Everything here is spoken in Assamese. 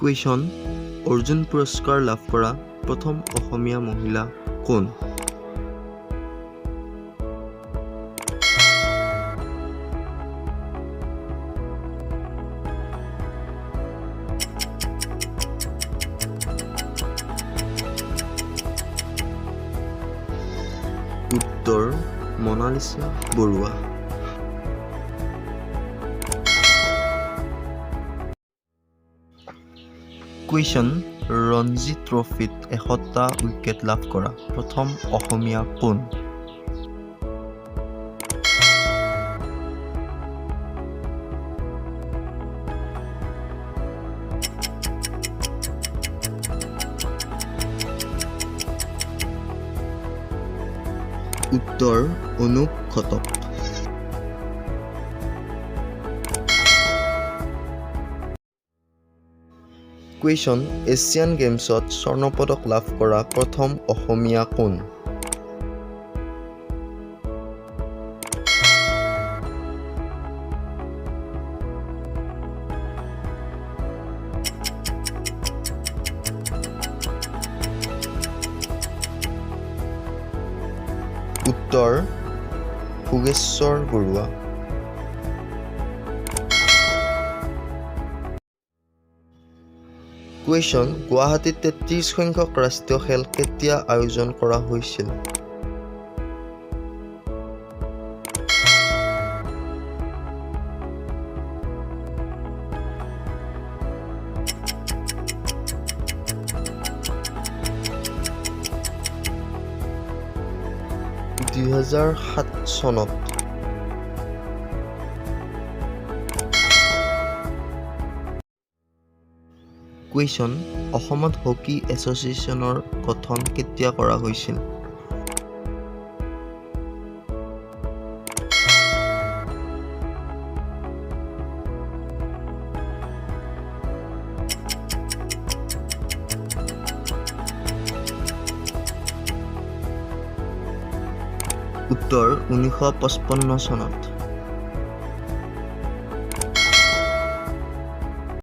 কুৱেশ্যন অৰ্জুন পুৰস্কাৰ লাভ কৰা প্ৰথম অসমীয়া মহিলা কোন? উত্তৰ মনালিছা বৰুৱা। কুৱেশ্যন ৰঞ্জী ট্ৰফীত ১০০টা উইকেট লাভ কৰা প্ৰথম অসমীয়া কোন? উত্তৰ অনুপ ঘটক। কুৱেশ্যন এছিয়ান গেমছত স্বৰ্ণ পদক লাভ কৰা প্ৰথম অসমীয়া কোন? উত্তৰ ভোগেশ্বৰ বৰুৱা। কুৱেশ্যন গুৱাহাটীত ৩৩ সংখ্যক ৰাষ্ট্ৰীয় খেল কেতিয়া আয়োজন কৰা হৈছিল? – ২০০৭ চনত। কুৱেশ্যন অসমত হকী এছ'চিয়েশ্যনৰ গঠন কেতিয়া কৰা হৈছিল? উত্তৰ ১৯৫৫ চনত।